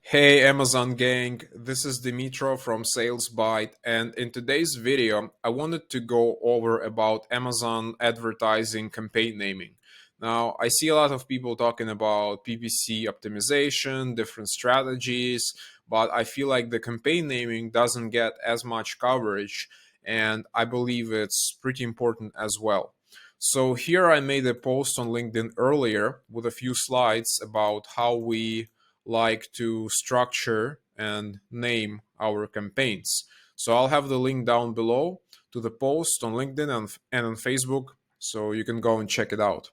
Hey Amazon gang, this is Dimitro from SalesBite, and in today's video I wanted to go over about Amazon advertising campaign naming. Now I see a lot of people talking about PPC optimization, different strategies, but I feel like the campaign naming doesn't get as much coverage, and I believe it's pretty important as well. So here I made a post on LinkedIn earlier with a few slides about how we like to structure and name our campaigns. So I'll have the link down below to the post on LinkedIn and on Facebook, so you can go and check it out.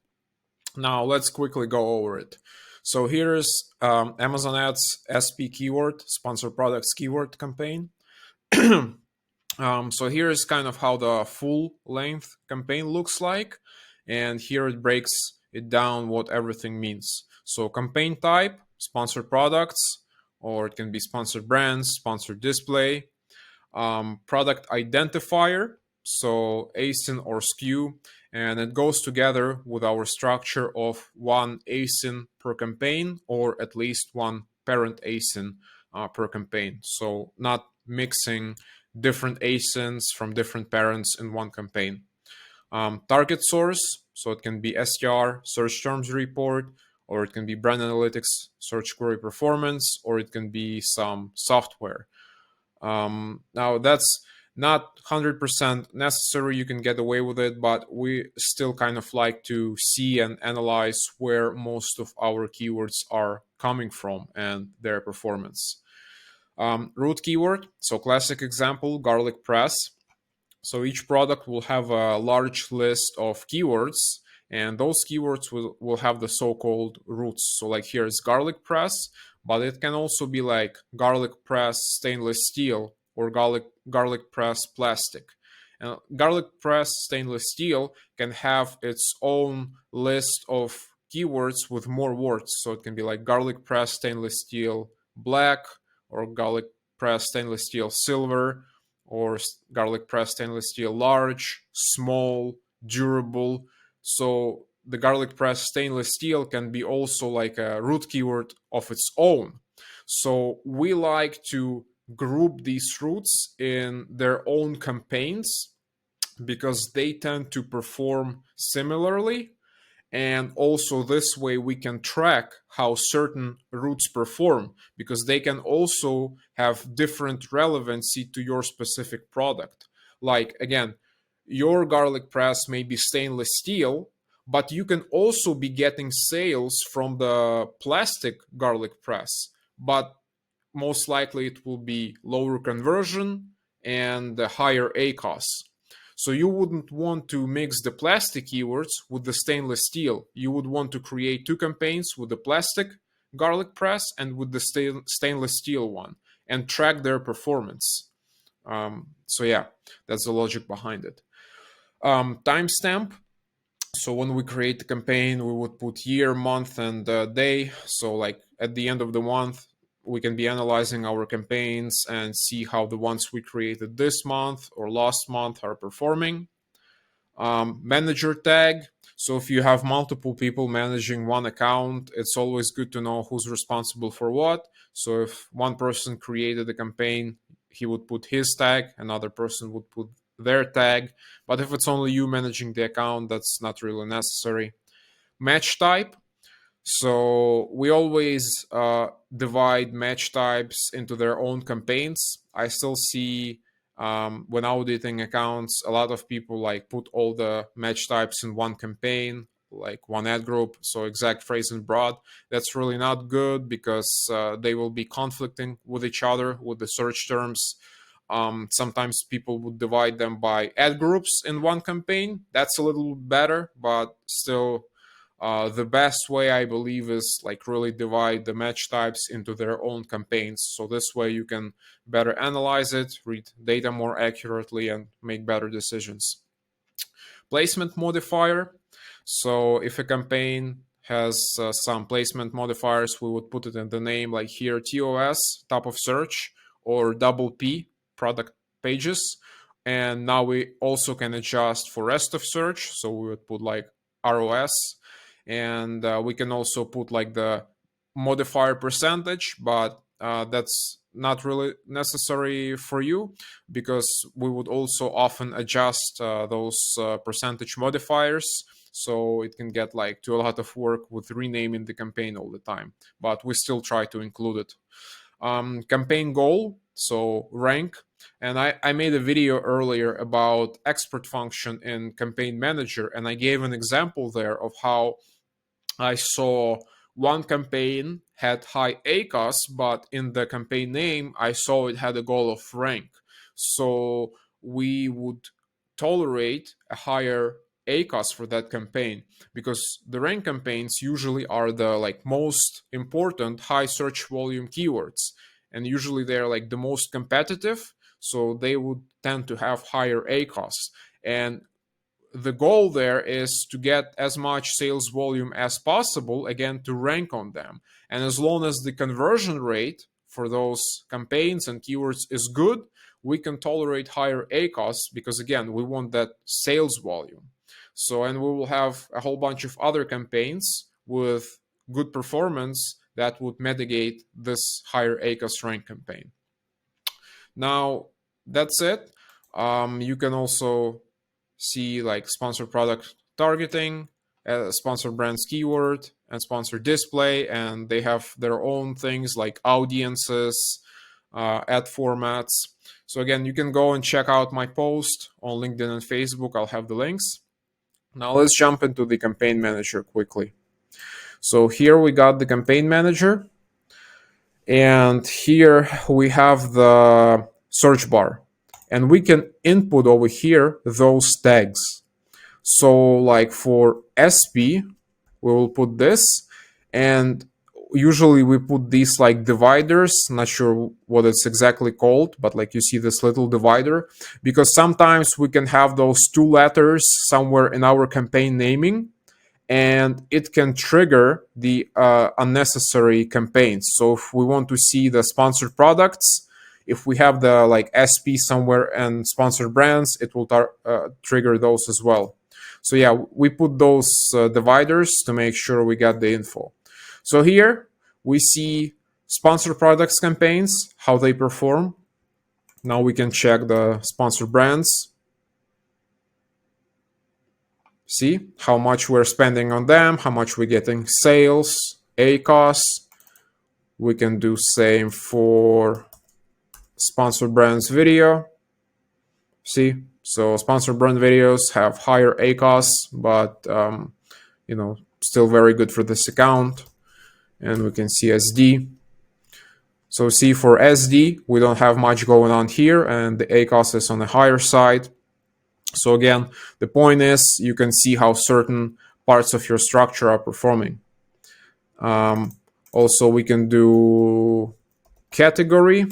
Now let's quickly go over it. So here is Amazon Ads SP keyword, sponsored products keyword campaign. So here is kind of how the full length campaign looks like. And here it breaks it down what everything means. So campaign type, sponsored products, or it can be sponsored brands, sponsored display, product identifier, so ASIN or SKU, and it goes together with our structure of one ASIN per campaign or at least one parent ASIN per campaign. So not mixing different ASINs from different parents in one campaign. Target source, so it can be STR, search terms report, or it can be brand analytics, search query performance, or it can be some software. Now that's not 100% necessary, you can get away with it, but we still kind of like to see and analyze where most of our keywords are coming from and their performance. Root keyword, so classic example, garlic press. So each product will have a large list of keywords, and those keywords will have the so-called roots. So like here is garlic press, but it can also be like garlic press stainless steel or garlic press plastic. And garlic press stainless steel can have its own list of keywords with more words. So it can be like garlic press stainless steel black, or garlic press stainless steel silver, or garlic press stainless steel large, small, durable. So the garlic press stainless steel can be also like a root keyword of its own. So we like to group these roots in their own campaigns because they tend to perform similarly, and also this way we can track how certain routes perform, because they can also have different relevancy to your specific product. Like again, your garlic press may be stainless steel, but you can also be getting sales from the plastic garlic press, but most likely it will be lower conversion and higher ACoS. So you wouldn't want to mix the plastic keywords with the stainless steel. You would want to create two campaigns with the plastic garlic press and with the stainless steel one, and track their performance. So yeah, that's the logic behind it. Timestamp. So when we create the campaign, we would put year, month, and day. So like at the end of the month, we can be analyzing our campaigns and see how the ones we created this month or last month are performing. Manager tag. So if you have multiple people managing one account, it's always good to know who's responsible for what. So if one person created a campaign, he would put his tag, another person would put their tag. But if it's only you managing the account, that's not really necessary. Match type. So we always divide match types into their own campaigns. I still see when auditing accounts, a lot of people like put all the match types in one campaign, like one ad group. So exact phrase and broad. That's really not good, because they will be conflicting with each other with the search terms. Sometimes people would divide them by ad groups in one campaign. That's a little better, but still the best way, I believe, is like really divide the match types into their own campaigns. So this way you can better analyze it, read data more accurately, and make better decisions. Placement modifier. So if a campaign has some placement modifiers, we would put it in the name, like here TOS, top of search, or double P, product pages. And now we also can adjust for rest of search. So we would put like ROS, and we can also put like the modifier percentage, but that's not really necessary for you, because we would also often adjust those percentage modifiers, so it can get like to a lot of work with renaming the campaign all the time, but we still try to include it. Campaign goal, so rank. And I made a video earlier about expert function in campaign manager, and I gave an example there of how I saw one campaign had high ACOS, but in the campaign name, I saw it had a goal of rank. So we would tolerate a higher ACOS for that campaign, because the rank campaigns usually are the like most important high search volume keywords, and usually they're like the most competitive, so they would tend to have higher ACOS. And the goal there is to get as much sales volume as possible, again, to rank on them. And as long as the conversion rate for those campaigns and keywords is good, we can tolerate higher ACOS, because again, we want that sales volume. So, and we will have a whole bunch of other campaigns with good performance that would mitigate this higher ACOS rank campaign. Now, that's it. You can also see like sponsored product targeting, sponsored brands keyword, and sponsored display, and they have their own things like audiences, ad formats. So again, you can go and check out my post on LinkedIn and Facebook. I'll have the links. Now let's jump into the campaign manager quickly. So here we got the campaign manager, and here we have the search bar, and we can input over here those tags. So like for SP, we will put this, and usually we put these like dividers, not sure what it's exactly called, but like you see this little divider, because sometimes we can have those two letters somewhere in our campaign naming, and it can trigger the unnecessary campaigns. So if we want to see the sponsored products, if we have the like SP somewhere and sponsored brands, it will trigger those as well. So yeah, we put those dividers to make sure we got the info. So here we see sponsored products campaigns, how they perform. Now we can check the sponsored brands. See how much we're spending on them, how much we're getting sales, ACOS. We can do same for sponsored brands video. See, so sponsored brand videos have higher ACOS, but still very good for this account. And we can see SD. So see, for SD, we don't have much going on here, and the ACOS is on the higher side. So again, the point is you can see how certain parts of your structure are performing. Also, we can do category.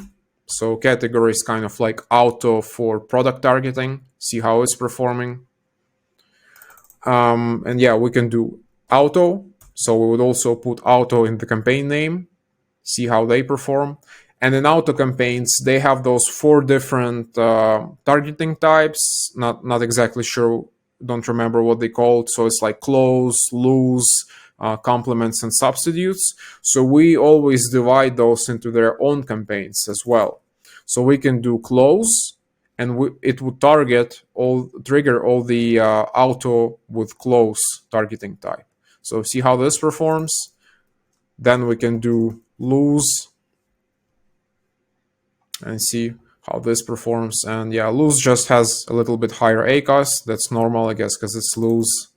So category is kind of like auto for product targeting. See how it's performing. And yeah, we can do auto. So we would also put auto in the campaign name. See how they perform. And in auto campaigns, they have those 4 different targeting types. Not exactly sure, don't remember what they called. So it's like close, lose, compliments, and substitutes. So we always divide those into their own campaigns as well. So we can do close, and it would trigger all the auto with close targeting type. So see how this performs. Then we can do lose and see how this performs. And yeah, lose just has a little bit higher ACOS. That's normal, I guess, because it's lose.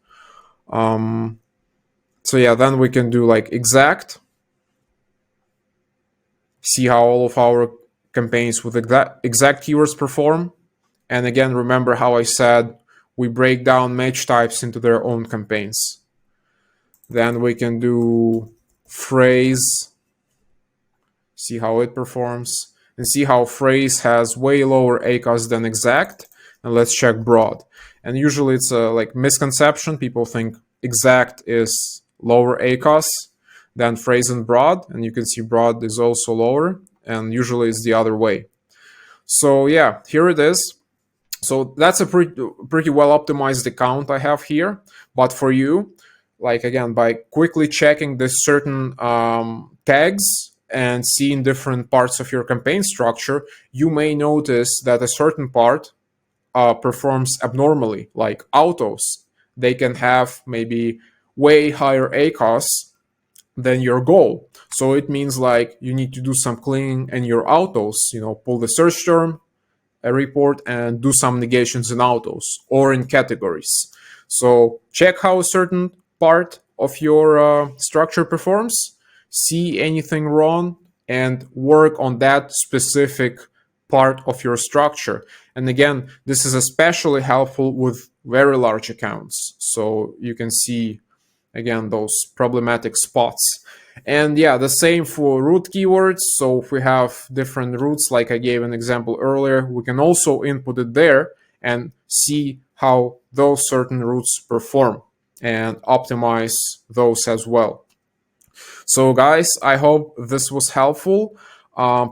So yeah, then we can do like exact. See how all of our campaigns with exact keywords perform. And again, remember how I said we break down match types into their own campaigns. Then we can do phrase. See how it performs. And see how phrase has way lower ACOS than exact. And let's check broad. And usually it's a like misconception. People think exact is lower ACOS than phrase and broad. And you can see broad is also lower. And usually it's the other way. So yeah, here it is. So that's a pretty well optimized account I have here. But for you, like again, by quickly checking this certain tags, and see in different parts of your campaign structure, you may notice that a certain part performs abnormally, like autos. They can have maybe way higher ACoS than your goal. So it means like you need to do some cleaning in your autos, pull the search term, a report, and do some negations in autos or in categories. So check how a certain part of your structure performs, see anything wrong, and work on that specific part of your structure. And again, this is especially helpful with very large accounts. So you can see, again, those problematic spots. And yeah, the same for root keywords. So if we have different roots, like I gave an example earlier, we can also input it there and see how those certain roots perform and optimize those as well. So guys, I hope this was helpful.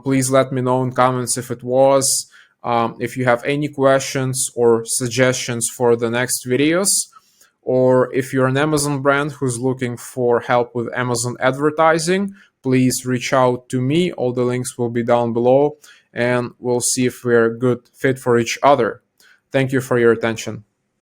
Please let me know in comments if it was. If you have any questions or suggestions for the next videos, or if you're an Amazon brand who's looking for help with Amazon advertising, please reach out to me. All the links will be down below, and we'll see if we're a good fit for each other. Thank you for your attention.